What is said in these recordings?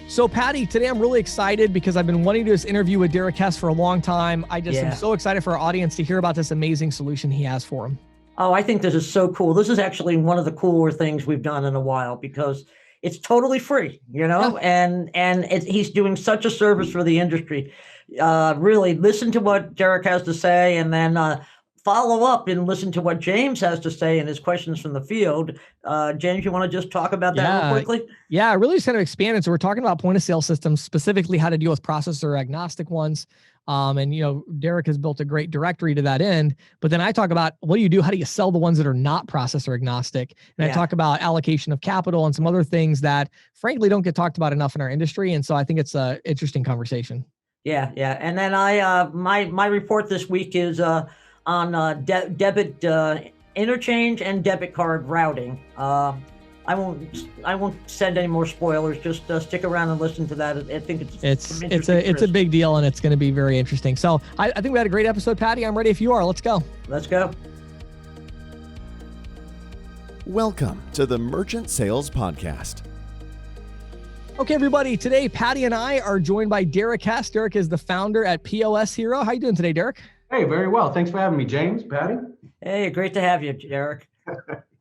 So Patty, today I'm really excited because I've been wanting to do this interview with Derek Hess for a long time. I just am so excited for our audience to hear about this amazing solution he has for them. Oh, I think this is so cool. This is actually one of the cooler things we've done in a while because it's totally free, Yeah. and he's doing such a service for the industry. Really listen to what Derek has to say, and then follow up and listen to what James has to say and his questions from the field. James, you want to just talk about that real quickly? Yeah, really just kind of expand it. So we're talking about point of sale systems, specifically how to deal with processor agnostic ones. And Derek has built a great directory to that end. But then I talk about what do you do? How do you sell the ones that are not processor agnostic? And I talk about allocation of capital and some other things that frankly don't get talked about enough in our industry. And so I think it's an interesting conversation. Yeah. And then my report this week is on debit interchange and debit card routing. I won't send any more spoilers. Just stick around and listen to that. I think it's a big deal, and it's going to be very interesting. So I think we had a great episode, Patty. I'm ready if you are. Let's go. Let's go. Welcome to the Merchant Sales Podcast. Okay, everybody. Today, Patty and I are joined by Derek Hess. Derek is the founder at POS Hero. How you doing today, Derek? Hey, very well. Thanks for having me, James. Patty? Hey, great to have you, Derek.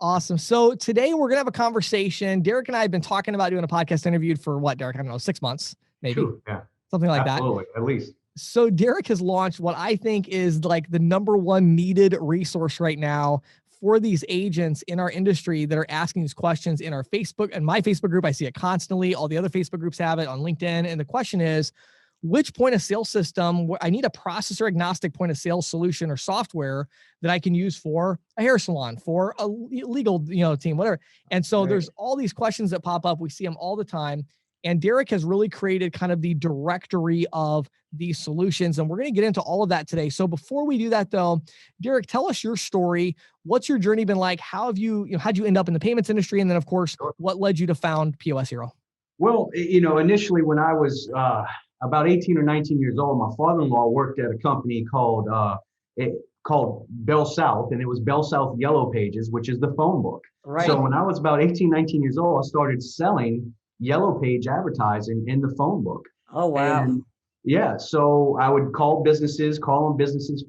Awesome. So today we're going to have a conversation. Derek and I have been talking about doing a podcast interview for what, Derek? I don't know, 6 months, maybe. Sure, yeah. Something like Absolutely, at least. So Derek has launched what I think is like the number one needed resource right now for these agents in our industry that are asking these questions in our Facebook and my Facebook group. I see it constantly. All the other Facebook groups have it, on LinkedIn. And the question is, which point of sale system, I need a processor agnostic point of sale solution or software that I can use for a hair salon, for a legal, team, whatever. And so there's all these questions that pop up. We see them all the time. And Derek has really created kind of the directory of these solutions. And we're going to get into all of that today. So before we do that though, Derek, tell us your story. What's your journey been like? How'd you end up in the payments industry? And then of course, what led you to found POS Hero? Well, initially when I was, about 18 or 19 years old, my father-in-law worked at a company called Bell South, and it was Bell South Yellow Pages, which is the phone book. Right. So when I was about 18, 19 years old, I started selling Yellow Page advertising in the phone book. Oh, wow. And so I would call on businesses,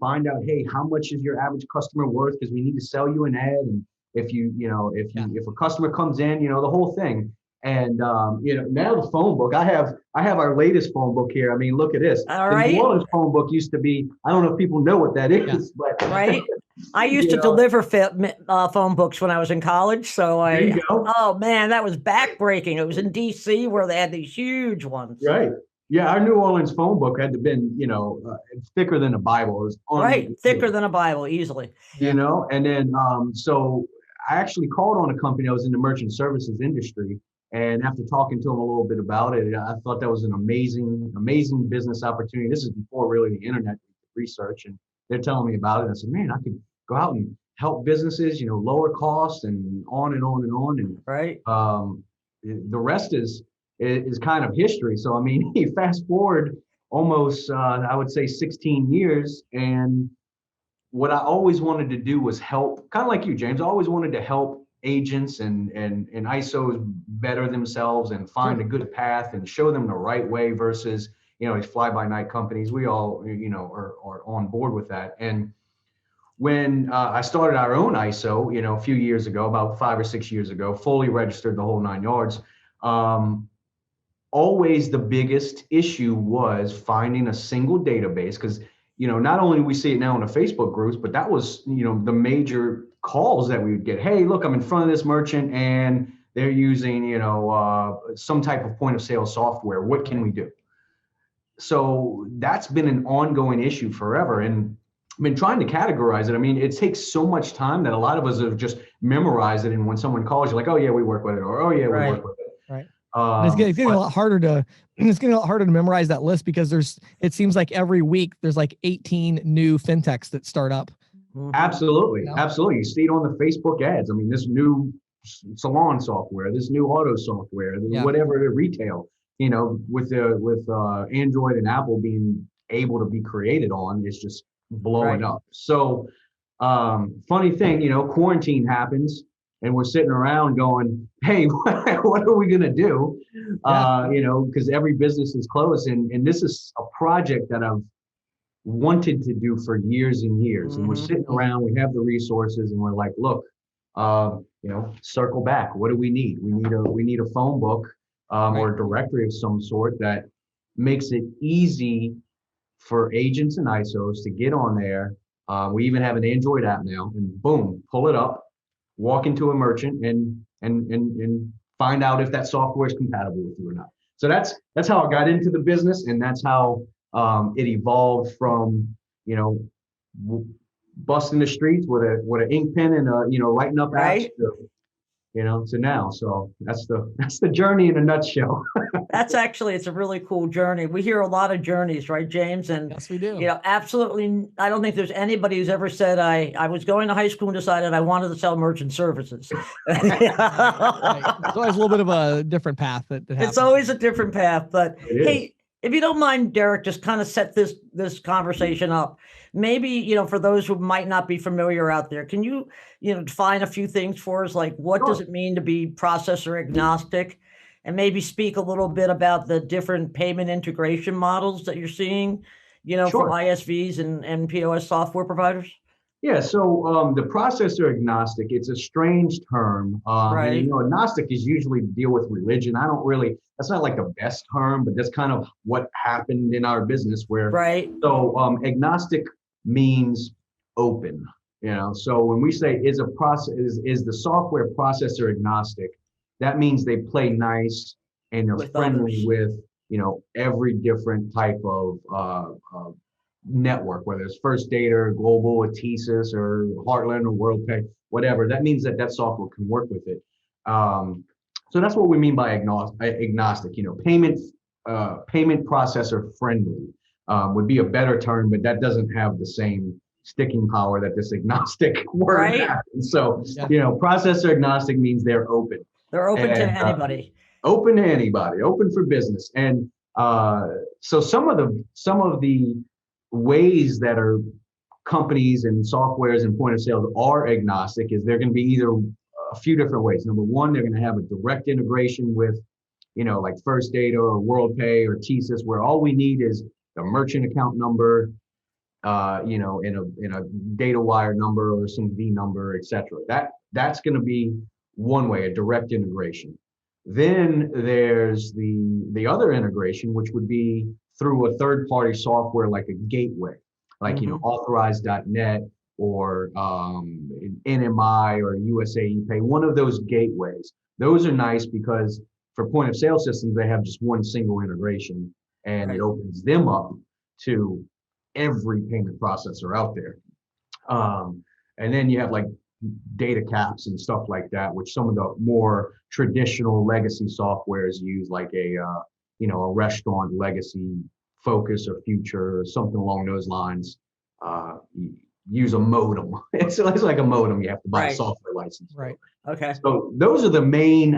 find out, hey, how much is your average customer worth? Because we need to sell you an ad. And if a customer comes in, the whole thing. And now the phone book, I have our latest phone book here. I mean, look at this. All right. The New Orleans phone book used to be, I don't know if people know what that is, but right. I used to deliver phone books when I was in college. So oh man, that was backbreaking. It was in DC where they had these huge ones. Right. Yeah. Our New Orleans phone book had to have been, thicker than a Bible. It was right. Thicker than a Bible, easily. And then, so I actually called on a company that was in the merchant services industry. And after talking to them a little bit about it, I thought that was an amazing, amazing business opportunity. This is before really the internet research. And they're telling me about it. I said, man, I could go out and help businesses, lower costs and on and on and on. And right. The rest is kind of history. So, I mean, fast forward almost, I would say 16 years. And what I always wanted to do was help, kind of like you, James. I always wanted to help agents and ISOs better themselves and find a good path and show them the right way versus, these fly-by-night companies. We all, are on board with that. And when I started our own ISO, a few years ago, about 5 or 6 years ago, fully registered the whole 9 yards, always the biggest issue was finding a single database because, not only do we see it now in the Facebook groups, but that was, the major calls that we would get. Hey, look, I'm in front of this merchant and they're using, some type of point of sale software. What can we do? So that's been an ongoing issue forever. And I've been trying to categorize it. I mean, it takes so much time that a lot of us have just memorized it. And when someone calls, you're like, oh yeah, we work with it. Or, oh yeah, we work with it. Right. It's getting a lot harder to memorize that list because it seems like every week there's like 18 new fintechs that start up. Absolutely. Absolutely. You see it on the Facebook ads. I mean, this new salon software, this new auto software, whatever retail, with Android and Apple being able to be created on, it's just blowing up. So funny thing, quarantine happens. and we're sitting around going, hey, what are we going to do? Because every business is closed. And this is a project that I've wanted to do for years and years. And we're sitting around, we have the resources, and we're like, look, circle back. What do we need? We need a phone book or a directory of some sort that makes it easy for agents and ISOs to get on there. We even have an Android app now, and boom, pull it up, walk into a merchant, and find out if that software is compatible with you or not. So that's how I got into the business, and that's how it evolved from busting the streets with an ink pen and writing up apps to now. So that's the journey in a nutshell. That's actually, it's a really cool journey. We hear a lot of journeys, right, James? And yes, we do. Absolutely. I don't think there's anybody who's ever said, I was going to high school and decided I wanted to sell merchant services. Right. It's always a little bit of a different path that happens. It's always a different path. But hey, if you don't mind, Derek, just kind of set this conversation up. Maybe, for those who might not be familiar out there, can you, define a few things for us? Like, what does it mean to be processor agnostic? And maybe speak a little bit about the different payment integration models that you're seeing, from ISVs and POS software providers? Yeah, so the processor agnostic, it's a strange term. Right. And, agnostic is usually to deal with religion. That's not like the best term, but that's kind of what happened in our business where, so agnostic means open, so when we say is the software processor agnostic, that means they play nice and they're friendly with, every different type of network, whether it's First Data or Global or TSYS or Heartland or WorldPay, whatever. That means that software can work with it. So that's what we mean by agnostic. Payment processor friendly would be a better term, but that doesn't have the same sticking power that this agnostic word has. So, processor agnostic means they're open. They're open to anybody. Open to anybody, open for business. And so some of the ways that are companies and softwares and point of sales are agnostic is they're going to be either a few different ways. Number one, they're going to have a direct integration with, like First Data or WorldPay or TSYS, where all we need is the merchant account number, in a data wire number or some V number, etc. That's going to be one way, a direct integration. Then there's the other integration, which would be through a third-party software like a gateway, like Authorize.net or NMI or USAE Pay, one of those gateways. Those are nice because for point of sale systems, they have just one single integration, and it opens them up to every payment processor out there. And then you have like data caps and stuff like that, which some of the more traditional legacy softwares use, like a restaurant legacy Focus or Future or something along those lines. Use a modem. It's like a modem. You have to buy a software license. Right. Okay. So those are the main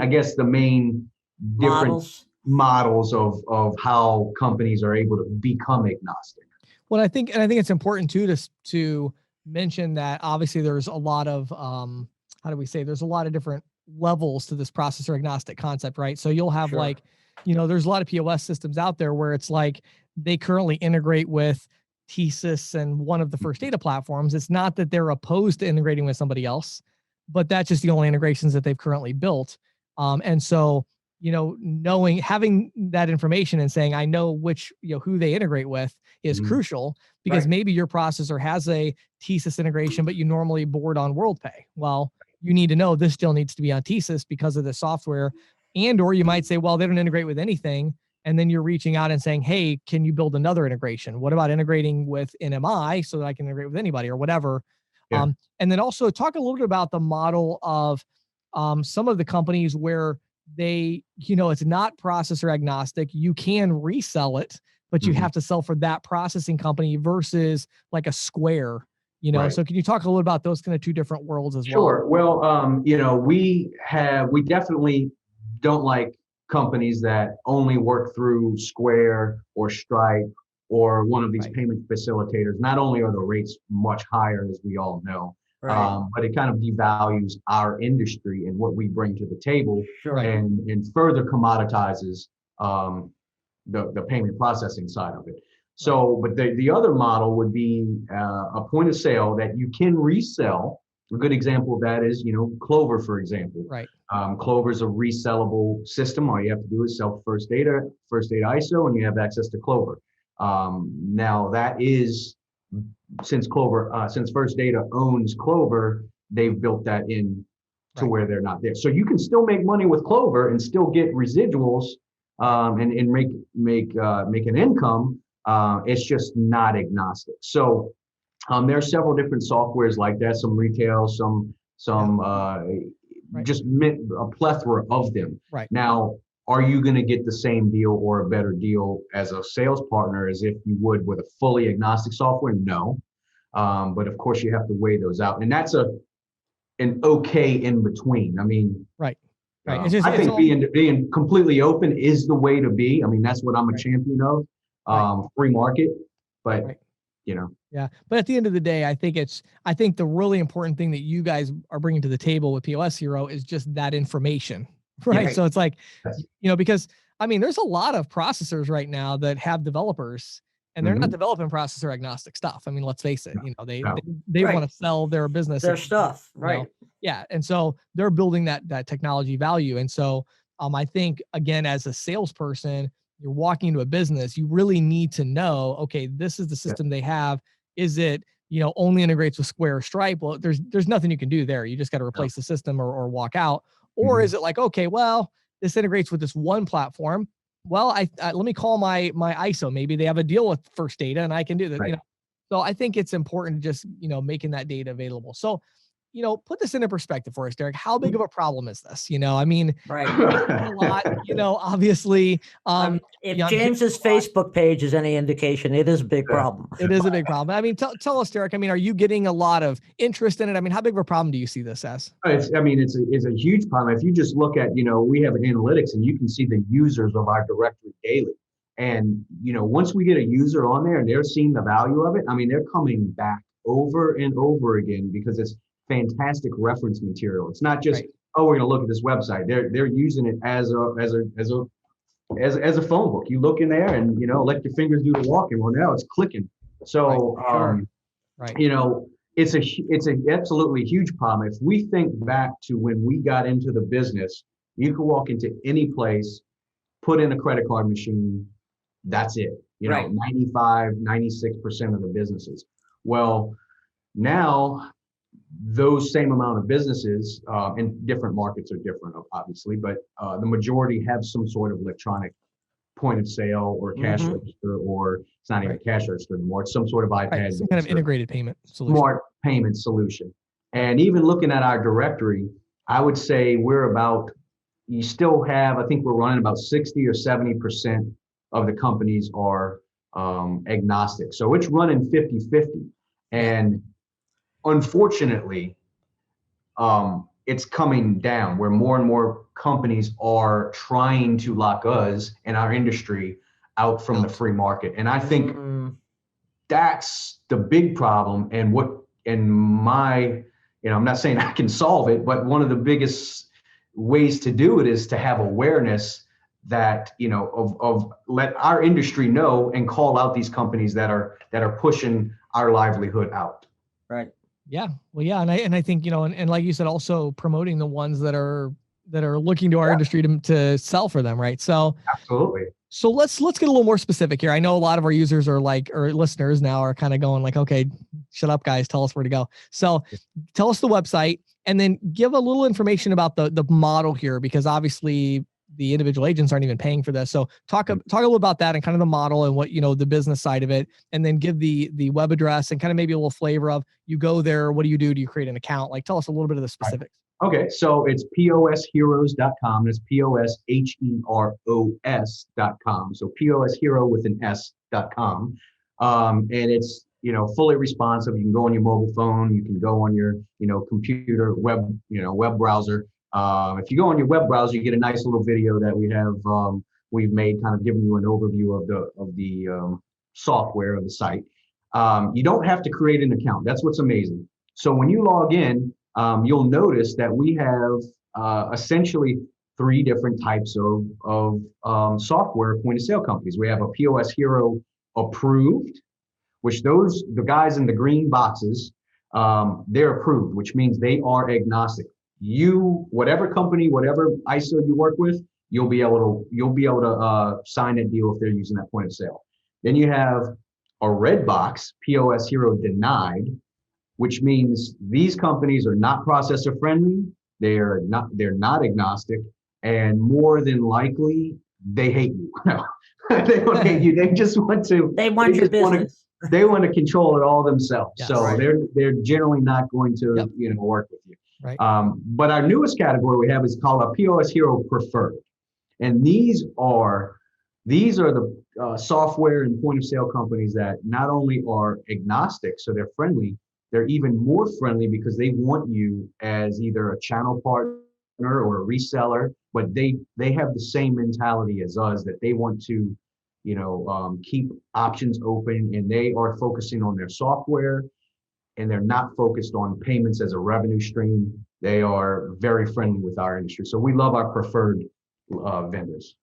different models of how companies are able to become agnostic. Well, I think it's important too to mention that obviously there's a lot of there's a lot of different levels to this processor agnostic concept, right? So you'll have there's a lot of POS systems out there where it's like they currently integrate with TSYS and one of the First Data platforms. It's not that they're opposed to integrating with somebody else, but that's just the only integrations that they've currently built. And so, having that information and saying, I know who they integrate with is crucial, because maybe your processor has a TSYS integration, but you normally board on WorldPay. Well, you need to know this still needs to be on TSYS because of the software. Or you might say, well, they don't integrate with anything. And then you're reaching out and saying, hey, can you build another integration? What about integrating with NMI so that I can integrate with anybody or whatever? Yeah. And then also talk a little bit about the model of some of the companies where they, it's not processor agnostic. You can resell it, but you have to sell for that processing company versus like a Square, So can you talk a little about those kind of two different worlds as well? Sure. Well, we definitely don't like companies that only work through Square or Stripe or one of these payment facilitators. Not only are the rates much higher, as we all know, Right. But it kind of devalues our industry and what we bring to the table, Sure. and further commoditizes the payment processing side of it. So, but the other model would be a point of sale that you can resell. A good example of that is, Clover, for example. Right. Clover is a resellable system. All you have to do is sell First Data ISO, and you have access to Clover. Now that is, since First Data owns Clover, they've built that in to where they're not there. So you can still make money with Clover and still get residuals, and make an income. It's just not agnostic. So there are several different softwares like that. Some retail, some just a plethora of them. Right. Now, are you going to get the same deal or a better deal as a sales partner as if you would with a fully agnostic software? No. But of course, you have to weigh those out. And that's an okay in between. I mean, Right. I think being completely open is the way to be. I mean, that's what I'm a champion of, free market. But, Yeah. But at the end of the day, I think the really important thing that you guys are bringing to the table with POS Hero is just that information. Right. Right. So it's like, Yes. Because there's a lot of processors right now that have developers and they're not developing processor agnostic stuff. I mean, let's face it, they Right. want to sell their business, Their stuff. Right. Yeah. And so they're building that technology value. And so I think, again, as a salesperson, you're walking into a business, you really need to know, okay, this is the system they have. Is it, only integrates with Square or Stripe? Well, there's nothing you can do there. You just got to replace the system or walk out. Or is it like, okay, well, this integrates with this one platform. Well, let me call my ISO. Maybe they have a deal with First Data and I can do that. Right. So I think it's important just, making that data available. So, put this into perspective for us, Derek. How big of a problem is this? Right. A lot, obviously. If James's Facebook page is any indication, it is a big problem. It is a big problem. I mean, tell us, Derek, are you getting a lot of interest in it? I mean, how big of a problem do you see this as? It's a huge problem. If you just look at, we have analytics and you can see the users of our directory daily. And, once we get a user on there and they're seeing the value of it, they're coming back over and over again because it's fantastic reference material. It's not just, oh, we're going to look at this website. They're using it as a phone book. You look in there and, let your fingers do the walking. Well, now it's clicking. So, it's an absolutely huge problem. If we think back to when we got into the business, you could walk into any place, put in a credit card machine. That's it. 95, 96% of the businesses. Well, now those same amount of businesses, and different markets are different, obviously, but the majority have some sort of electronic point of sale or cash register, or it's not even a cash register anymore. It's some sort of iPad. Some kind of integrated payment solution. Smart payment solution. And even looking at our directory, I would say you still have, I think we're running about 60 or 70% of the companies are agnostic. So it's running 50-50. And unfortunately, it's coming down where more and more companies are trying to lock us and our industry out from the free market. And I think that's the big problem. And I'm not saying I can solve it, but one of the biggest ways to do it is to have awareness that, of let our industry know and call out these companies that are pushing our livelihood out. Right. Yeah. Well, yeah. And I think, and like you said, also promoting the ones that are looking to our industry to sell for them. Right. So absolutely. So let's get a little more specific here. I know a lot of our users or listeners now are kind of going like, okay, shut up guys, tell us where to go. So tell us the website and then give a little information about the model here, because obviously the individual agents aren't even paying for this. So talk a little about that and kind of the model and what, the business side of it, and then give the web address and kind of maybe a little flavor of, you go there, what do you do? Do you create an account? Like, tell us a little bit of the specifics. Okay. So it's posheroes.com. It's posheroes.com. So POS Hero with an S.com. And it's, fully responsive. You can go on your mobile phone. You can go on your, computer, web browser. If you go on your web browser, you get a nice little video that we've made, kind of giving you an overview of the software of the site. You don't have to create an account. That's what's amazing. So when you log in, you'll notice that we have essentially three different types of software point of sale companies. We have a POS Hero approved, which the guys in the green boxes, they're approved, which means they are agnostic. Whatever company, whatever ISO you work with, you'll be able to sign that deal if they're using that point of sale. Then you have a red box, POS Hero denied, which means these companies are not processor friendly. They're not agnostic, and more than likely they hate you. No, they don't hate you. They just want to. They want your business. They want to control it all themselves. Yes. So Right. they're generally not going to Yep. work with you. Right. But our newest category we have is called a POS Hero Preferred, and these are the software and point of sale companies that not only are agnostic, so they're friendly, they're even more friendly because they want you as either a channel partner or a reseller, but they have the same mentality as us, that they want to keep options open, and they are focusing on their software, and they're not focused on payments as a revenue stream. They are very friendly with our industry. So we love our preferred vendors.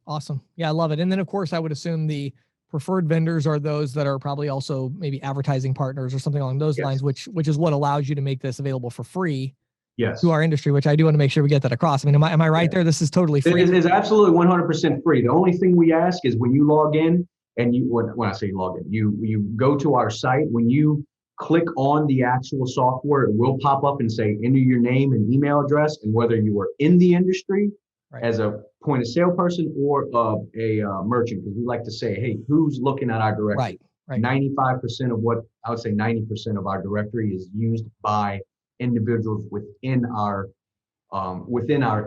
Awesome. Yeah, I love it. And then of course I would assume the preferred vendors are those that are probably also maybe advertising partners or something along those Yes. lines, which is what allows you to make this available for free Yes. to our industry, which I do want to make sure we get that across. I mean, am I right there? This is totally It free. is absolutely 100% free. The only thing we ask is when you log in, and when I say log in, you go to our site. When you click on the actual software, it will pop up and say enter your name and email address, and whether you are in the industry Right. as a point of sale person or a merchant, because we like to say, hey, who's looking at our directory? Right. 95% of what I would say 90% of our directory is used by individuals within our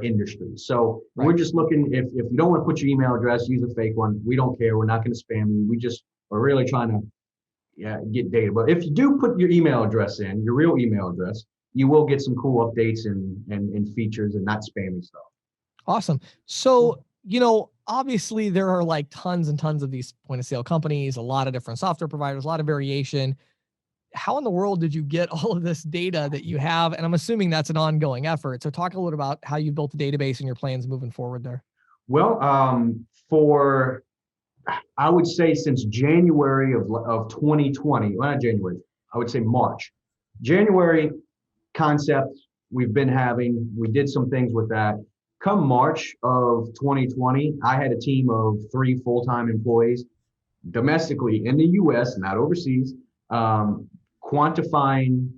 industry. So Right. we're just looking, if you don't want to put your email address, use a fake one. We don't care. We're not going to spam you. We just are really trying to get data. But if you do put your email address in, your real email address, you will get some cool updates and features and not spamming stuff. Awesome. So, obviously there are like tons and tons of these point of sale companies, a lot of different software providers, a lot of variation. How in the world did you get all of this data that you have? And I'm assuming that's an ongoing effort. So talk a little about how you built the database and your plans moving forward there. Well, I would say since January of 2020, well, not January, I would say March. January concept we did some things with that. Come March of 2020, I had a team of 3 full-time employees domestically in the US, not overseas, quantifying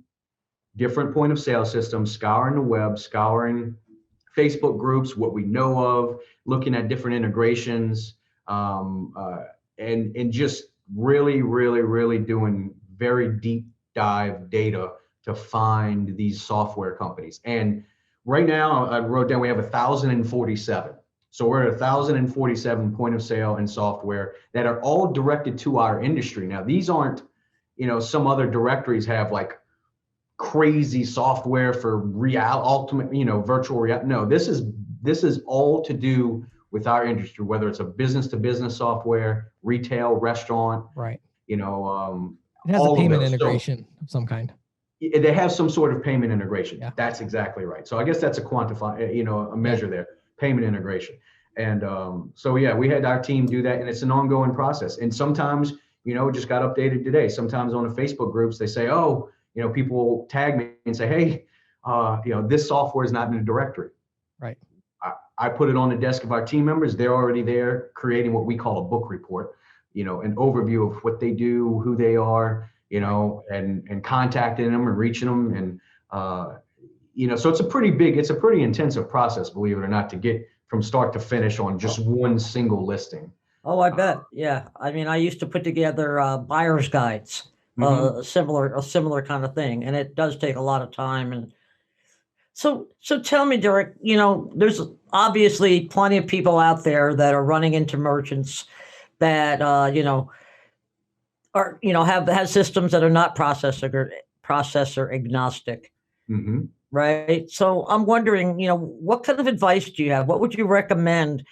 different point of sale systems, scouring the web, scouring Facebook groups, what we know of, looking at different integrations, and just really, really, really doing very deep dive data to find these software companies. And right now, I wrote down we have 1,047. So we're at 1,047 point of sale and software that are all directed to our industry. Now, these aren't, some other directories have like crazy software for virtual reality. No, this is all to do with our industry, whether it's a business to business software, retail, restaurant, Right. It has a payment integration of some kind. They have some sort of payment integration. Yeah. That's exactly right. So I guess that's a measure there, payment integration. And we had our team do that, and it's an ongoing process. And sometimes, it just got updated today. Sometimes on the Facebook groups, they say, people will tag me and say, hey, this software is not in the directory. Right. I put it on the desk of our team members. They're already there creating what we call a book report, an overview of what they do, who they are, and contacting them and reaching them. And, so it's a pretty intensive process, believe it or not, to get from start to finish on just one single listing. Oh, I bet. Yeah. I mean, I used to put together buyer's guides, Mhm. a similar kind of thing, and it does take a lot of time. And so tell me, Derek, there's obviously plenty of people out there that are running into merchants that are have systems that are not processor agnostic, Mhm. right? So I'm wondering, what kind of advice do you have? What would you recommend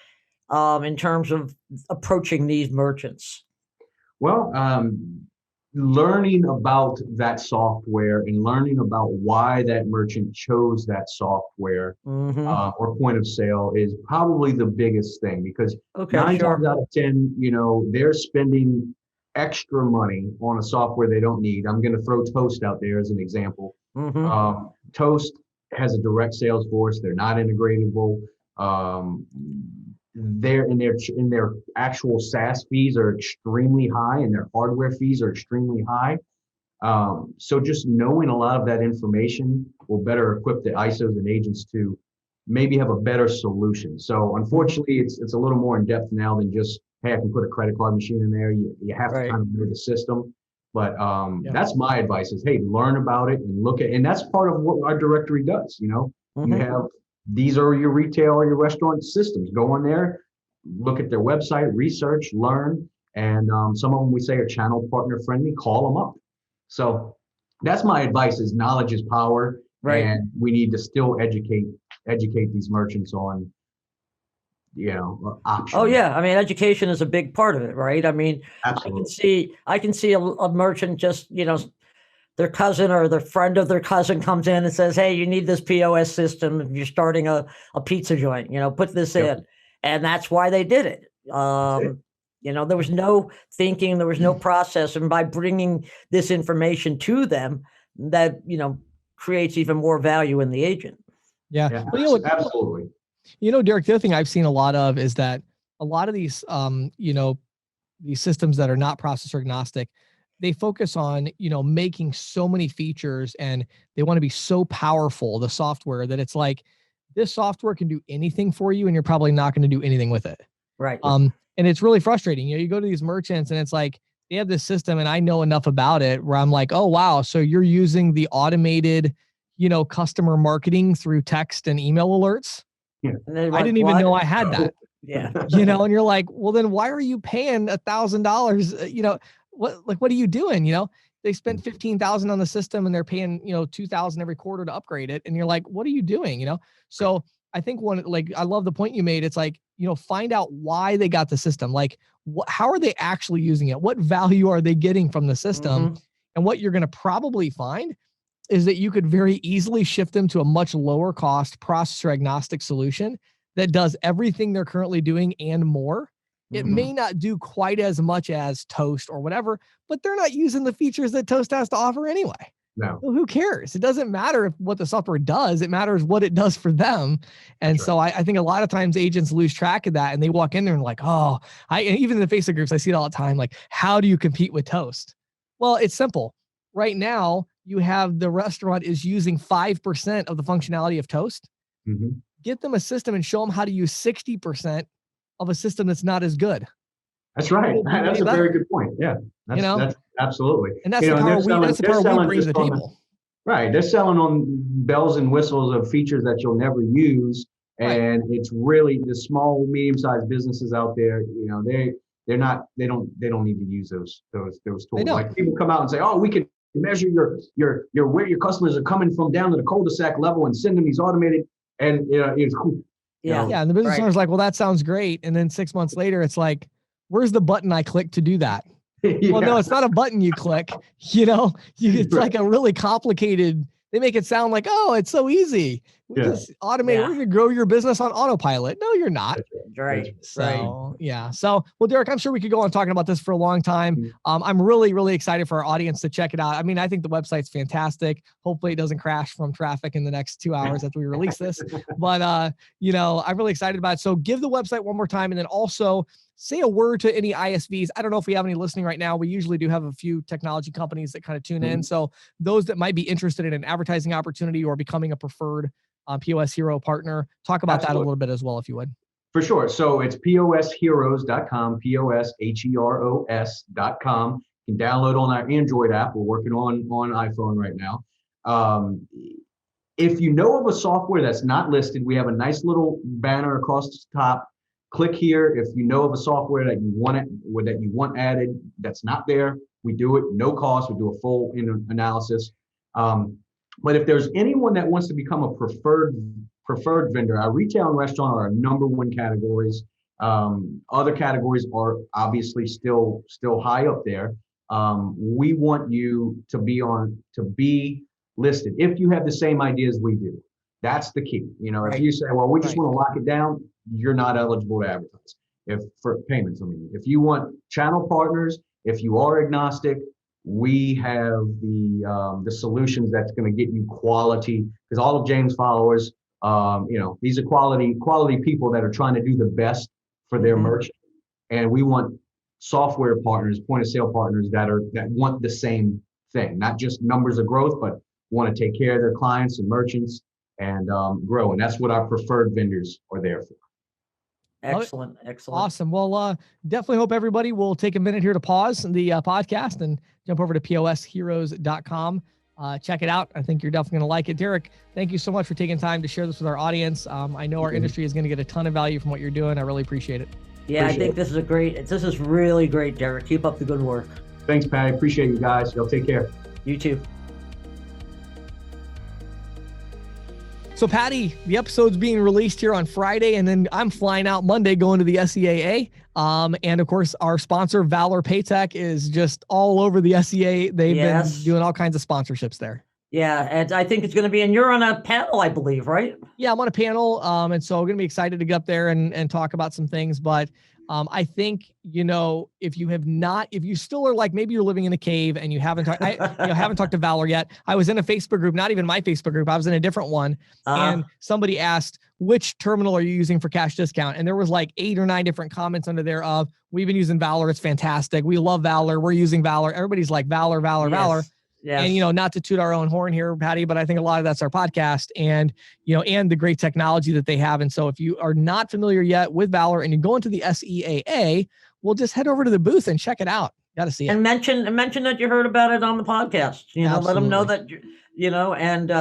in terms of approaching these merchants? Well, learning about that software and learning about why that merchant chose that software or point of sale is probably the biggest thing, because nine times out of 10, they're spending extra money on a software they don't need. I'm going to throw Toast out there as an example. Toast has a direct sales force. They're not integratable. Their actual SaaS fees are extremely high, and their hardware fees are extremely high. So just knowing a lot of that information will better equip the ISOs and agents to maybe have a better solution. So unfortunately, it's a little more in depth now than just, hey, I can put a credit card machine in there. You have to kind of know the system. But that's my advice is, hey, learn about it and look at, and that's part of what our directory does. You have, these are your retail or your restaurant systems. Go on there, look at their website, research, learn. And some of them we say are channel partner friendly, call them up. So that's my advice is knowledge is power. And we need to still educate these merchants on, options. Oh yeah, I mean, education is a big part of it, right? I mean, absolutely. I can see a merchant just, their cousin or their friend of their cousin comes in and says, hey, you need this POS system if you're starting a pizza joint, put this in. And that's why they did it. There was no thinking, there was no process. And by bringing this information to them, that, creates even more value in the agent. Yeah. Well, absolutely. Derek, the other thing I've seen a lot of is that a lot of these, these systems that are not processor agnostic, they focus on, making so many features, and they want to be so powerful, the software, that it's like, this software can do anything for you and you're probably not going to do anything with it. Right. And it's really frustrating. You go to these merchants and it's like, they have this system and I know enough about it where I'm like, oh, wow. So you're using the automated, customer marketing through text and email alerts. Yeah. I didn't even know I had that. Yeah. And you're like, well, then why are you paying $1,000? What are you doing? They spent $15,000 on the system and they're paying, $2,000 every quarter to upgrade it. And you're like, what are you doing? So I think I love the point you made. It's like, find out why they got the system. Like, how are they actually using it? What value are they getting from the system? And what you're going to probably find is that you could very easily shift them to a much lower cost processor agnostic solution that does everything they're currently doing and more. It may not do quite as much as Toast or whatever, but they're not using the features that Toast has to offer anyway. No. Well, who cares? It doesn't matter what the software does. It matters what it does for them. And so I think a lot of times agents lose track of that, and they walk in there and like, oh, and even in the Facebook groups, I see it all the time. Like, how do you compete with Toast? Well, it's simple. Right now, you have the restaurant is using 5% of the functionality of Toast. Get them a system and show them how to use 60% of a system that's not as good. That's right. That's a very good point. Yeah. That's absolutely. And that's the power we bring to the table. Right. They're selling on bells and whistles of features that you'll never use. And it's really the small, medium-sized businesses out there, they don't need to use those tools. Like people come out and say, oh, we can measure your where your customers are coming from down to the cul-de-sac level and send them these automated, and it's cool. Yeah. And the business owner's like, well, that sounds great. And then 6 months later, it's like, where's the button I click to do that? Well, no, it's not a button you click, it's like a really complicated, they make it sound like, oh, it's so easy. We just automate. We're going to grow your business on autopilot. No, you're not. Right. So, yeah. So, well, Derek, I'm sure we could go on talking about this for a long time. I'm really, really excited for our audience to check it out. I mean, I think the website's fantastic. Hopefully it doesn't crash from traffic in the next 2 hours after we release this. But, I'm really excited about it. So give the website one more time, and then also say a word to any ISVs. I don't know if we have any listening right now. We usually do have a few technology companies that kind of tune in. So those that might be interested in an advertising opportunity or becoming a preferred POS Hero partner, talk about that a little bit as well, if you would. For sure. So it's posheroes.com, posheros.com. You can download on our Android app. We're working on iPhone right now. If you know of a software that's not listed, we have a nice little banner across the top. Click here. If you know of a software that you want added that's not there, we do it no cost. We do a full analysis. But if there's anyone that wants to become a preferred vendor, our retail and restaurant are our number one categories. Other categories are obviously still high up there. We want you to be listed if you have the same ideas we do. That's the key. If you say, well, we just want to lock it down, you're not eligible to advertise. If for payments, if you want channel partners, if you are agnostic, we have the solutions that's going to get you quality, because all of James' followers, these are quality people that are trying to do the best for their merchant. And we want software partners, point of sale partners that want the same thing, not just numbers of growth, but want to take care of their clients and merchants and grow. And that's what our preferred vendors are there for. Excellent. Awesome. Well, definitely hope everybody will take a minute here to pause the podcast and jump over to posheroes.com. Check it out. I think you're definitely going to like it. Derek, thank you so much for taking time to share this with our audience. I know our industry is going to get a ton of value from what you're doing. I really appreciate it. Yeah, I think this is really great, Derek. Keep up the good work. Thanks, Patty. Appreciate you guys. Y'all take care. You too. So Patty, the episode's being released here on Friday, and then I'm flying out Monday going to the SEAA. And of course, our sponsor, Valor Paytech, is just all over the SEA. They've been doing all kinds of sponsorships there. Yeah, and I think it's going to be, and you're on a panel, I believe, right? Yeah, I'm on a panel. And so I'm going to be excited to get up there and talk about some things. But I think, if you still are like, maybe you're living in a cave and you haven't talked to Valor yet. I was in a Facebook group, not even my Facebook group. I was in a different one. And somebody asked, which terminal are you using for cash discount? And there was like 8 or 9 different comments under there of, we've been using Valor. It's fantastic. We love Valor. We're using Valor. Everybody's like Valor. Yes. And, not to toot our own horn here, Patty, but I think a lot of that's our podcast and, and the great technology that they have. And so if you are not familiar yet with Valor and you go into the SEAA, we'll just head over to the booth and check it out. Got to see it. And mention that you heard about it on the podcast, let them know that, and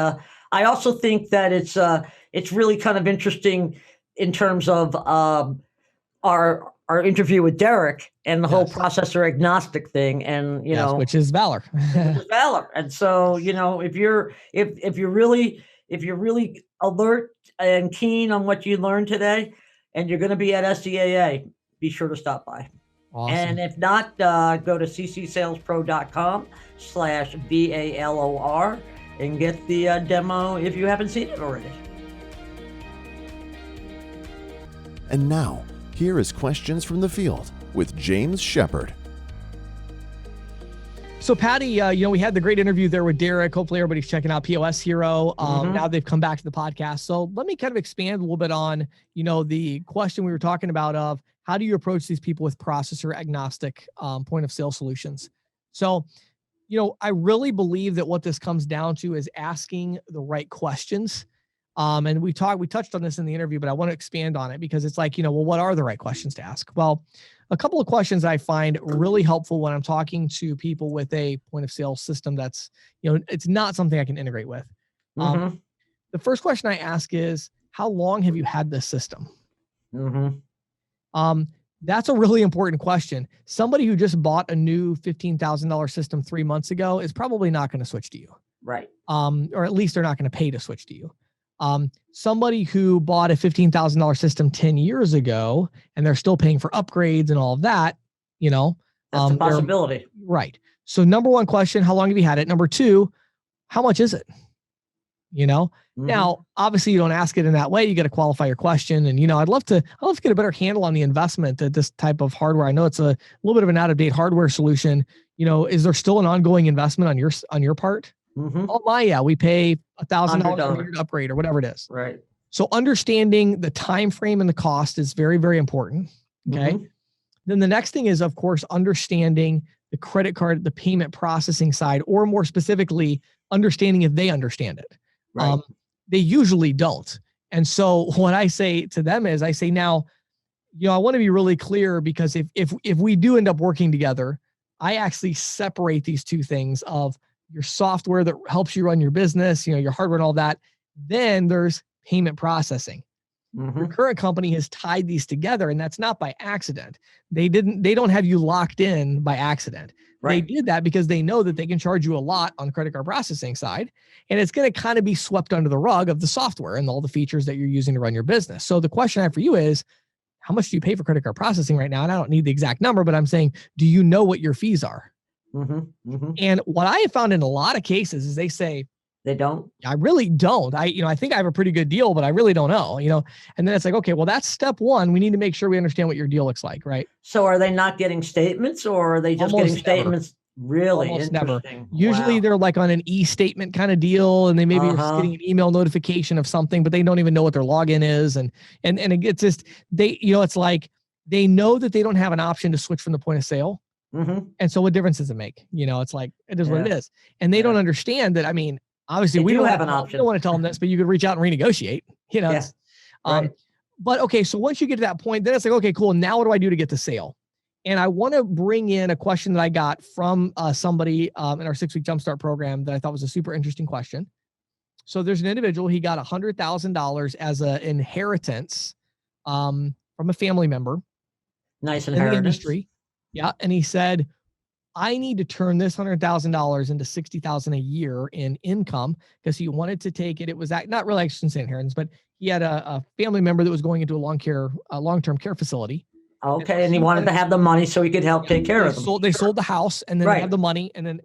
I also think that it's really kind of interesting in terms of our interview with Derek and the whole processor agnostic thing, and which is Valor. Valor. And so if you're really alert and keen on what you learned today, and you're going to be at SEAA, be sure to stop by. Awesome. And if not, go to ccsalespro.com/VALOR and get the demo if you haven't seen it already. And now, here is questions from the field with James Shepard. So Patty, we had the great interview there with Derek. Hopefully everybody's checking out POS Hero. Now they've come back to the podcast. So let me kind of expand a little bit on, the question we were talking about of how do you approach these people with processor agnostic point of sale solutions? So, I really believe that what this comes down to is asking the right questions. And we touched on this in the interview, but I want to expand on it because it's like, what are the right questions to ask? Well, a couple of questions I find really helpful when I'm talking to people with a point of sale system that's, it's not something I can integrate with. The first question I ask is, how long have you had this system? That's a really important question. Somebody who just bought a new $15,000 system 3 months ago is probably not going to switch to you. Right. Or at least they're not going to pay to switch to you. Somebody who bought a $15,000 system 10 years ago and they're still paying for upgrades and all of that, that's a possibility. Right. So number one question, how long have you had it? Number two, how much is it? Now, obviously you don't ask it in that way. You got to qualify your question. And, I'd love to get a better handle on the investment that this type of hardware. I know it's a little bit of an out-of-date hardware solution. Is there still an ongoing investment on your part? Oh, we pay $1,000 a year to upgrade or whatever it is. Right. So understanding the time frame and the cost is very, very important. Okay. Then the next thing is, of course, understanding the credit card, the payment processing side, or more specifically, understanding if they understand it. Right. They usually don't. And so what I say to them is, I say, now, I want to be really clear, because if we do end up working together, I actually separate these two things of your software that helps you run your business, your hardware and all that. Then there's payment processing. Your current company has tied these together, and that's not by accident. They don't have you locked in by accident. Right. They did that because they know that they can charge you a lot on the credit card processing side, and it's going to kind of be swept under the rug of the software and all the features that you're using to run your business. So the question I have for you is, how much do you pay for credit card processing right now? And I don't need the exact number, but I'm saying, do you know what your fees are? And what I have found in a lot of cases is they say, they don't. I really don't. I think I have a pretty good deal, but I really don't know, and then it's like, okay, well, that's step one. We need to make sure we understand what your deal looks like, right? So are they not getting statements, or are they just Almost getting never. statements? Really? Almost never. Interesting. Usually Wow. they're like on an e-statement kind of deal, and they maybe are just getting an email notification of something, but they don't even know what their login is. And it gets just, it's like, they know that they don't have an option to switch from the point of sale. And so what difference does it make? It's like, it is what it is. And they don't understand that. I mean, obviously we don't have an option. We don't want to tell them this, but you could reach out and renegotiate, Right. But okay. So once you get to that point, then it's like, okay, cool. Now what do I do to get the sale? And I want to bring in a question that I got from somebody in our 6-week Jumpstart program that I thought was a super interesting question. So there's an individual, he got $100,000 as an inheritance from a family member. Nice in inheritance. the industry. Yeah. And he said, I need to turn this $100,000 into $60,000 a year in income, because he wanted to take it. It was not really, I shouldn't say inheritance, but he had a family member that was going into a long-term care facility. Okay, and he wanted to have the money so he could help take care of them. They sold the house, and then they had the money, and then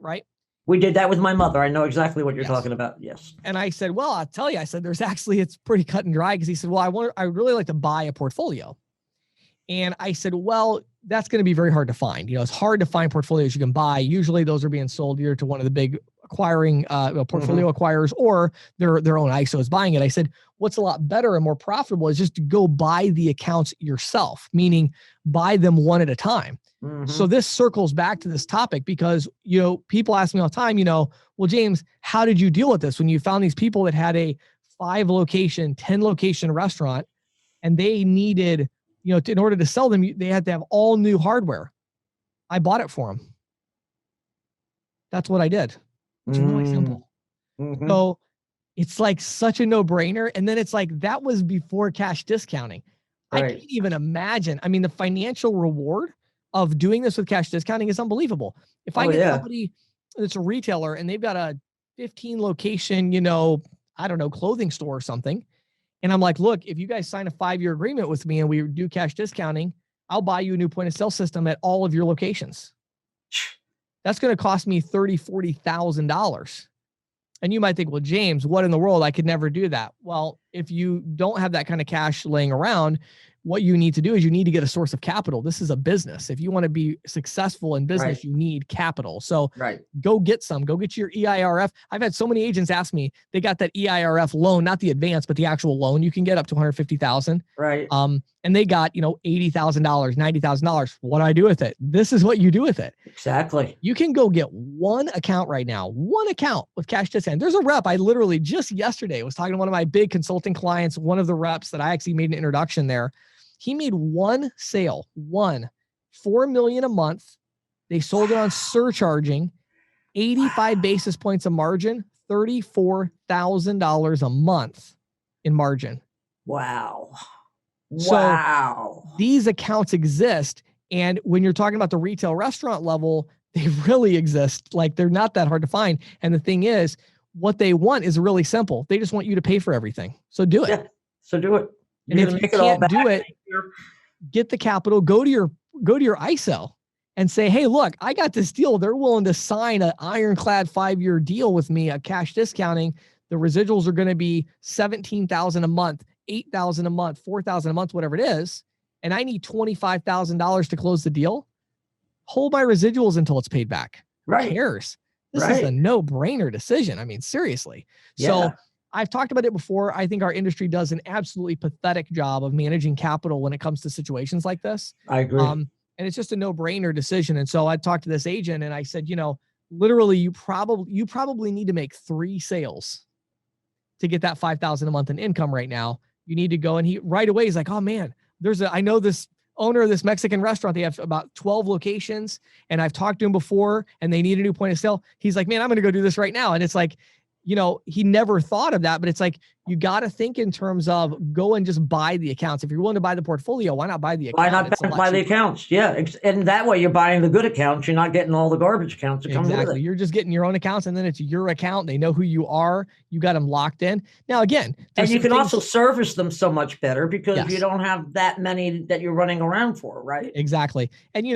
We did that with my mother. I know exactly what you're talking about. Yes. And I said, well, I'll tell you, I said, it's pretty cut and dry, because he said, well, I really like to buy a portfolio. And I said, well, that's going to be very hard to find. It's hard to find portfolios you can buy. Usually those are being sold either to one of the big acquiring portfolio acquirers, or their own ISO is buying it. I said, what's a lot better and more profitable is just to go buy the accounts yourself, meaning buy them one at a time. So this circles back to this topic, because, people ask me all the time, well, James, how did you deal with this when you found these people that had a 5-location, 10-location restaurant, and they needed, in order to sell them, they had to have all new hardware. I bought it for them. That's what I did. It's really simple. So it's like such a no-brainer. And then it's like, that was before cash discounting. I can't even imagine. I mean, the financial reward of doing this with cash discounting is unbelievable. If I get somebody that's a retailer and they've got a 15-location, I don't know, clothing store or something, and I'm like, look, if you guys sign a 5-year agreement with me and we do cash discounting, I'll buy you a new point of sale system at all of your locations. That's going to cost me $30,000, $40,000. And you might think, well, James, what in the world? I could never do that. Well, if you don't have that kind of cash laying around, what you need to do is you need to get a source of capital. This is a business. If you want to be successful in business, you need capital. So go get some. Go get your EIRF. I've had so many agents ask me, they got that EIRF loan, not the advance, but the actual loan. You can get up to $150,000. Right. And they got, $80,000, $90,000. What do I do with it? This is what you do with it. Exactly. You can go get one account right now, one account with cash discount. There's a rep. I literally just yesterday was talking to one of my big consulting clients, one of the reps that I actually made an introduction there. He made one sale, $4 million a month. They sold it on surcharging, 85 basis points of margin, $34,000 a month in margin. Wow. So these accounts exist. And when you're talking about the retail restaurant level, they really exist. Like, they're not that hard to find. And the thing is, what they want is really simple. They just want you to pay for everything. So do it. Yeah. So do it. And if you can't do it, get the capital, go to your ISO and say, hey, look, I got this deal. They're willing to sign an ironclad 5-year deal with me at cash discounting. The residuals are going to be $17,000 a month, $8,000 a month, $4,000 a month, whatever it is. And I need $25,000 to close the deal. Hold my residuals until it's paid back. Who cares? This is a no-brainer decision. I mean, seriously. So I've talked about it before. I think our industry does an absolutely pathetic job of managing capital when it comes to situations like this. I agree. And it's just a no-brainer decision. And so I talked to this agent and I said, literally, you probably need to make 3 sales to get that $5,000 a month in income right now. You need to go. And he right away is like, oh man, I know this owner of this Mexican restaurant. They have about 12 locations, and I've talked to him before, and they need a new point of sale. He's like, man, I'm going to go do this right now. And it's like, he never thought of that, but it's like, you got to think in terms of go and just buy the accounts. If you're willing to buy the portfolio, why not buy the account? Why not buy the accounts? Yeah. And that way you're buying the good accounts. You're not getting all the garbage accounts that come with it. You're just getting your own accounts, and then it's your account. They know who you are. You got them locked in. Now, again, and you can also service them so much better because you don't have that many that you're running around for, right? Exactly. And,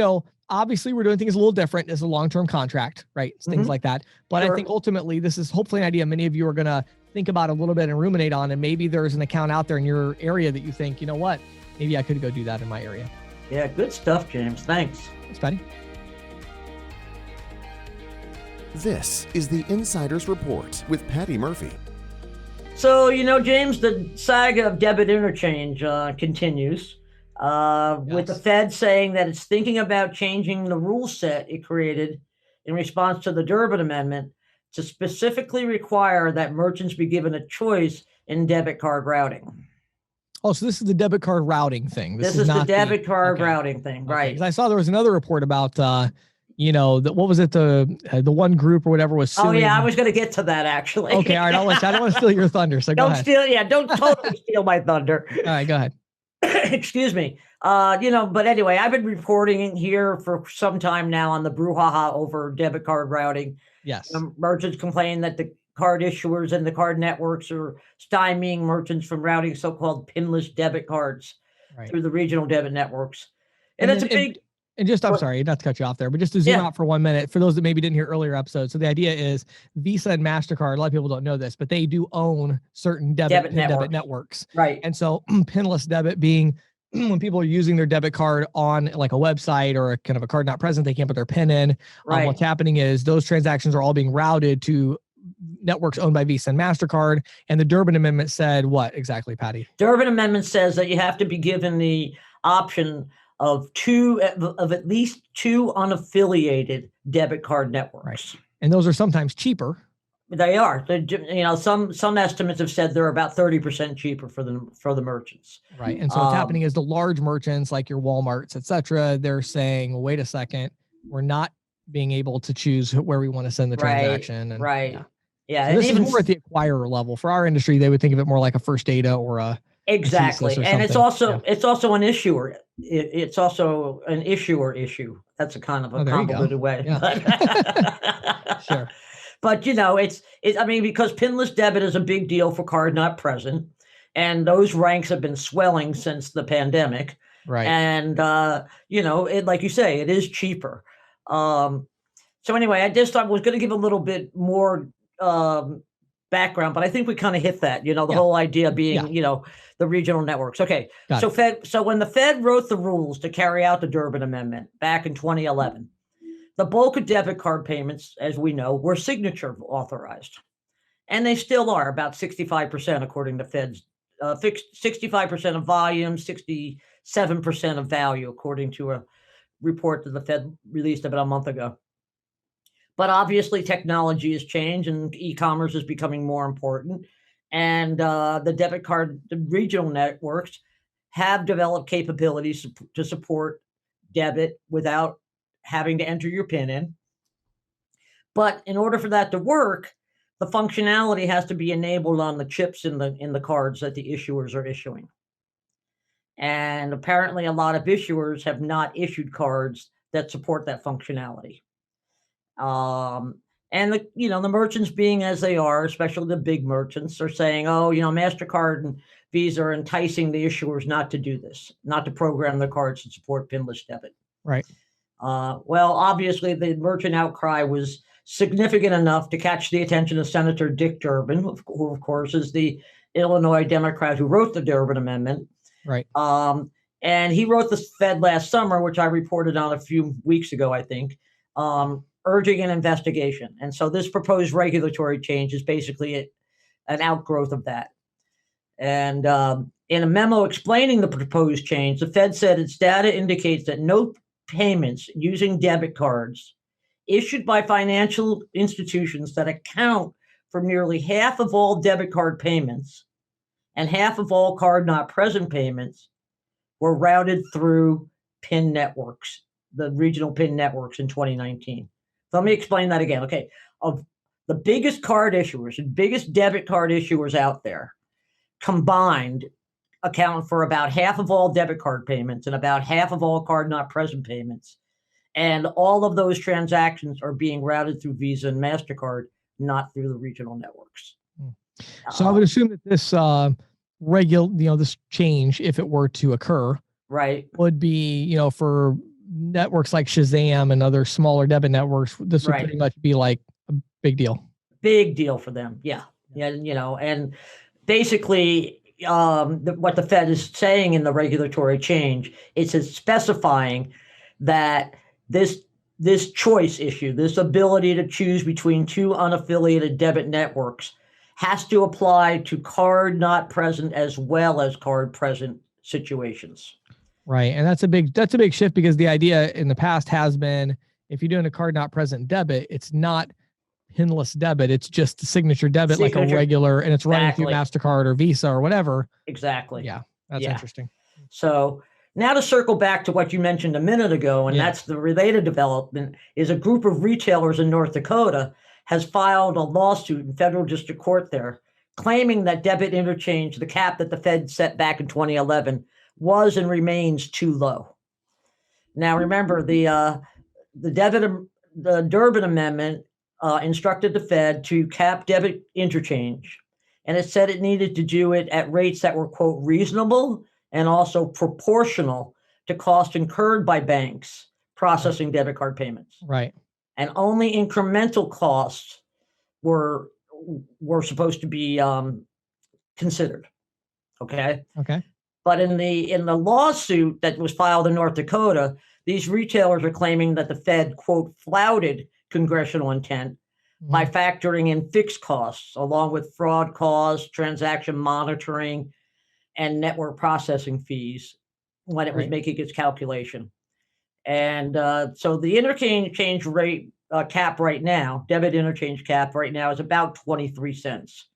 obviously we're doing things a little different. It's a long-term contract, right? It's things like that. But I think ultimately this is hopefully an idea many of you are going to think about a little bit and ruminate on. And maybe there's an account out there in your area that you think, you know what, maybe I could go do that in my area. Yeah, good stuff, James. Thanks. Thanks, Patty. This is the Insider's Report with Patty Murphy. So, James, the saga of debit interchange continues with the Fed saying that it's thinking about changing the rule set it created in response to the Durbin Amendment to specifically require that merchants be given a choice in debit card routing. Oh, so this is the debit card routing thing. This is the debit card routing thing, right? Because I saw there was another report about what was it? The one group or whatever was suing. Oh yeah, I was going to get to that actually. Okay, all right. I'll let you. I don't want to steal your thunder, so go ahead. Don't totally steal my thunder. All right, go ahead. Excuse me. But anyway, I've been reporting here for some time now on the brouhaha over debit card routing. Yes. Merchants complain that the card issuers and the card networks are stymieing merchants from routing so-called pinless debit cards through the regional debit networks. And that's a big... And just, I'm sorry not to cut you off there, but just to zoom out for 1 minute, for those that maybe didn't hear earlier episodes. So the idea is Visa and MasterCard, a lot of people don't know this, but they do own certain debit networks. Right. And so pinless debit being when people are using their debit card on like a website or a kind of a card not present, they can't put their PIN in. What's happening is those transactions are all being routed to networks owned by Visa and MasterCard. And the Durbin Amendment said what exactly, Patty? Durbin Amendment says that you have to be given the option of at least two unaffiliated debit card networks. Right. And those are sometimes cheaper. They are. Some estimates have said they're about 30% cheaper for the merchants. Right. And so what's happening is the large merchants like your Walmarts, et cetera, they're saying, well, wait a second, we're not being able to choose where we want to send the transaction. And, Yeah. So this is more at the acquirer level. For our industry, they would think of it more like a First Data or a exactly. And it's also an issuer. It's also an issuer issue. That's a kind of a convoluted way. Yeah. Sure. But because pinless debit is a big deal for card not present, and those ranks have been swelling since the pandemic. Right. And like you say, it is cheaper. So anyway, I was going to give a little bit more background, but I think we kind of hit that. The whole idea being, the regional networks. Okay. So when the Fed wrote the rules to carry out the Durbin Amendment back in 2011, the bulk of debit card payments, as we know, were signature authorized. And they still are about 65%, according to Fed's 65% of volume, 67% of value, according to a report that the Fed released about a month ago. But obviously technology has changed and e-commerce is becoming more important. And the regional networks have developed capabilities to support debit without having to enter your PIN in. But in order for that to work, the functionality has to be enabled on the chips in the cards that the issuers are issuing. And apparently a lot of issuers have not issued cards that support that functionality. And the merchants being as they are, especially the big merchants, are saying, MasterCard and Visa are enticing the issuers not to do this, not to program their cards to support pinless debit. Right. Well, obviously the merchant outcry was significant enough to catch the attention of Senator Dick Durbin, who of course is the Illinois Democrat who wrote the Durbin Amendment. Right. And he wrote the Fed last summer, which I reported on a few weeks ago, I think, urging an investigation. And so this proposed regulatory change is basically an outgrowth of that. And in a memo explaining the proposed change, the Fed said its data indicates that no payments using debit cards issued by financial institutions that account for nearly half of all debit card payments and half of all card not present payments were routed through PIN networks, the regional PIN networks in 2019. So let me explain that again. Okay. Of the biggest card issuers and biggest debit card issuers out there combined account for about half of all debit card payments and about half of all card not present payments. And all of those transactions are being routed through Visa and MasterCard, not through the regional networks. So I would assume that this this change, if it were to occur, right, would be, for networks like Shazam and other smaller debit networks, this would pretty much be like a big deal. Big deal for them. Yeah. And basically what the Fed is saying in the regulatory change, it's specifying that this choice issue, this ability to choose between two unaffiliated debit networks, has to apply to card not present as well as card present situations. Right. And that's a big shift, because the idea in the past has been, if you're doing a card not present debit, it's not pinless debit. It's just a signature debit, like a regular, and it's running through MasterCard or Visa or whatever. Exactly. Yeah. That's interesting. So now to circle back to what you mentioned a minute ago, and that's the related development, is a group of retailers in North Dakota has filed a lawsuit in federal district court there, claiming that debit interchange, the cap that the Fed set back in 2011, was and remains too low. Now, remember, the Durbin Amendment instructed the Fed to cap debit interchange, and it said it needed to do it at rates that were, quote, reasonable and also proportional to cost incurred by banks processing debit card payments. Right. And only incremental costs were supposed to be considered. Okay. But in the lawsuit that was filed in North Dakota, these retailers are claiming that the Fed, quote, flouted congressional intent by factoring in fixed costs along with fraud costs, transaction monitoring, and network processing fees when it was making its calculation. And so the interchange rate cap right now, debit interchange cap right now, is about 23 cents.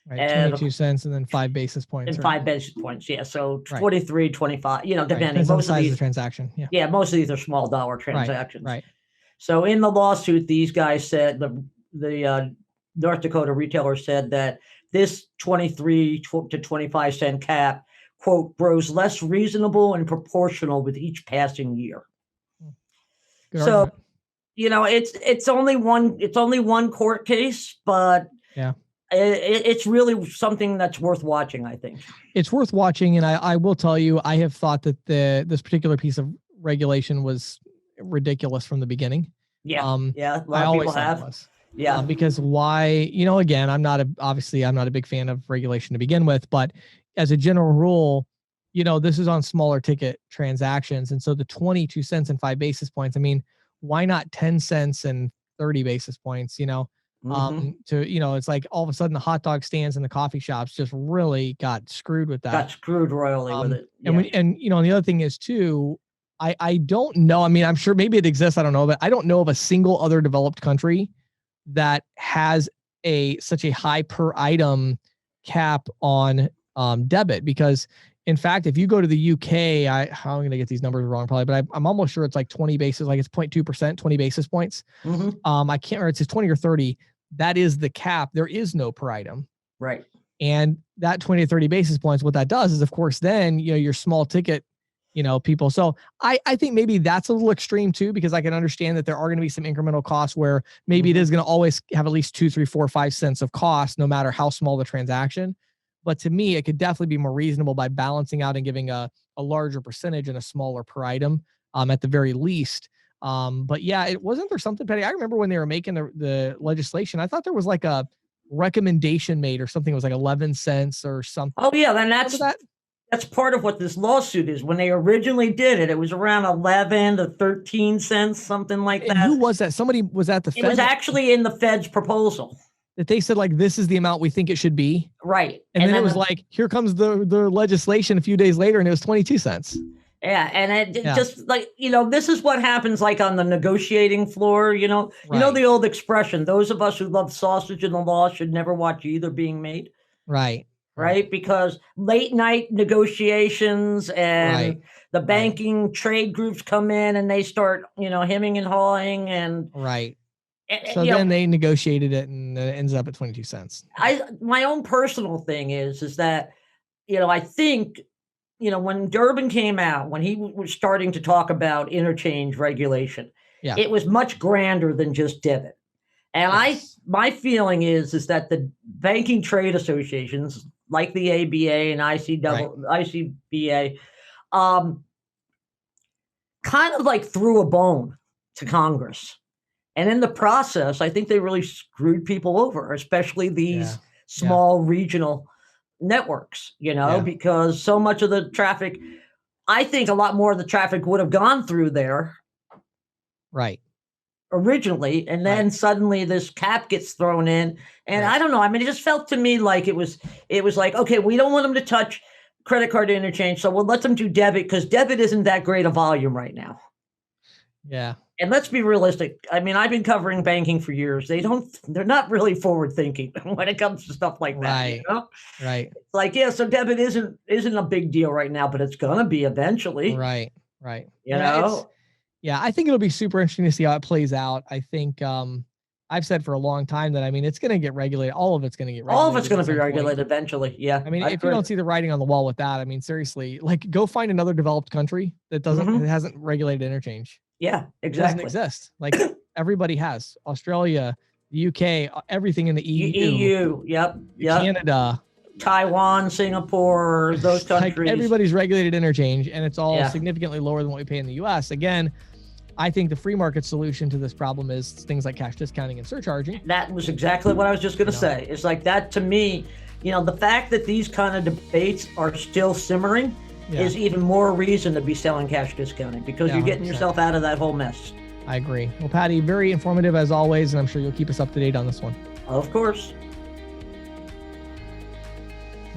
Right, 22 cents and then 5 basis points. And 5 basis points, yeah. So 23, 25, depending. Most of these, the transaction. Yeah, most of these are small dollar transactions. Right. So in the lawsuit, these guys said, the North Dakota retailer said that this 23 to 25 cent cap, quote, grows less reasonable and proportional with each passing year. Good argument. It's only one court case, but it's really something that's worth watching, I think. It's worth watching, and I will tell you, I have thought that this particular piece of regulation was ridiculous from the beginning. Yeah, a lot of people have. Yeah, because why? Again, I'm not a big fan of regulation to begin with, but as a general rule, this is on smaller ticket transactions, and so the 22 cents and 5 basis points. I mean, why not 10 cents and 30 basis points? It's like all of a sudden the hot dog stands and the coffee shops just really got screwed with that. Got screwed royally with it. Yeah. And the other thing is too, I don't know. I mean, I'm sure maybe it exists. I don't know, but I don't know of a single other developed country that has such a high per item cap on debit, because in fact, if you go to the UK, I'm going to get these numbers wrong probably, but I'm almost sure it's like 20 basis, like it's 0.2%, 20 basis points. I can't remember, it's 20 or 30. That is the cap. There is no per item. Right. And that 20 to 30 basis points, what that does is, of course, then, your small ticket, people. So I think maybe that's a little extreme too, because I can understand that there are going to be some incremental costs where maybe it is going to always have at least 2, 3, 4, 5 cents of cost, no matter how small the transaction. But to me, it could definitely be more reasonable by balancing out and giving a larger percentage and a smaller per item at the very least. But yeah, wasn't there something, Petty? I remember when they were making the legislation, I thought there was like a recommendation made or something. It was like 11 cents or something. Oh yeah, then that's part of what this lawsuit is. When they originally did it, it was around 11 to 13 cents, something like that. And who was that? Somebody was at the Fed. It was actually in the Fed's proposal. That they said, like, this is the amount we think it should be. Right. And then it was like, here comes the legislation a few days later, and it was 22 cents. Yeah. And just like, this is what happens like on the negotiating floor, the old expression, those of us who love sausage in the law should never watch either being made. Right. Right. Because late night negotiations and the banking trade groups come in and they start, hemming and hawing and. Right. So then they negotiated it, and it ends up at 22 cents. My own personal thing is that, I think, when Durbin came out, when he was starting to talk about interchange regulation, it was much grander than just debit. And my feeling is that the banking trade associations like the ABA and ICBA, kind of like threw a bone to Congress. And in the process, I think they really screwed people over, especially these small regional networks, because so much of the traffic, I think a lot more of the traffic would have gone through there. Right. Originally, and then suddenly this cap gets thrown in, and I don't know. I mean, it just felt to me like it was like, okay, we don't want them to touch credit card interchange, so we'll let them do debit because debit isn't that great a volume right now. Yeah. And let's be realistic. I mean, I've been covering banking for years. They're not really forward thinking when it comes to stuff like that. Right. Right. It's like, so debit isn't a big deal right now, but it's gonna be eventually. Right. Right. Yeah, I think it'll be super interesting to see how it plays out. I think I've said for a long time that, I mean, it's going to get regulated. All of it's going to get regulated. All of it's going to be regulated eventually. Yeah. I mean, if you don't see the writing on the wall with that, I mean, seriously, like go find another developed country that it hasn't regulated interchange. Yeah, It exactly. doesn't exist. Like everybody has. Australia, the UK, everything in the EU. EU, yep. Canada. Taiwan, Singapore, those countries. Like everybody's regulated interchange, and it's all significantly lower than what we pay in the US. Again, I think the free market solution to this problem is things like cash discounting and surcharging. That was exactly what I was just going to say. It's like that to me, the fact that these kind of debates are still simmering is even more reason to be selling cash discounting because you're getting 100%. yourself out of that whole mess. I agree. Well, Patty, very informative as always, and I'm sure you'll keep us up to date on this one. Of course.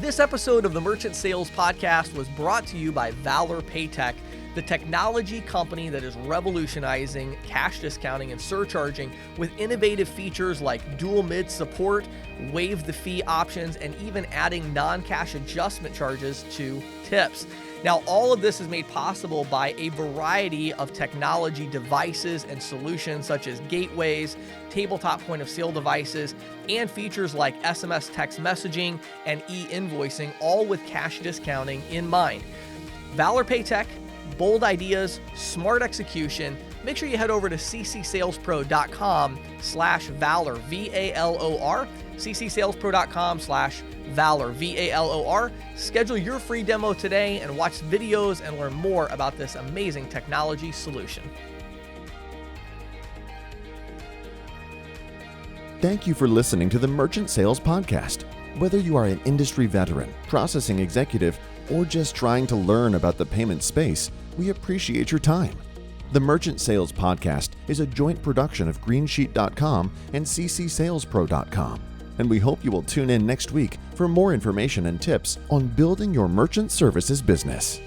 This episode of the Merchant Sales Podcast was brought to you by Valor Paytech, the technology company that is revolutionizing cash discounting and surcharging with innovative features like dual mid support, waive the fee options, and even adding non-cash adjustment charges to tips. Now, all of this is made possible by a variety of technology devices and solutions such as gateways, tabletop point of sale devices, and features like SMS text messaging and e-invoicing, all with cash discounting in mind. Valor Paytech, bold ideas, smart execution. Make sure you head over to ccsalespro.com/Valor, VALOR, ccsalespro.com/Valor, VALOR. Schedule your free demo today and watch videos and learn more about this amazing technology solution. Thank you for listening to the Merchant Sales Podcast. Whether you are an industry veteran, processing executive, or just trying to learn about the payment space, we appreciate your time. The Merchant Sales Podcast is a joint production of greensheet.com and ccsalespro.com, and we hope you will tune in next week for more information and tips on building your merchant services business.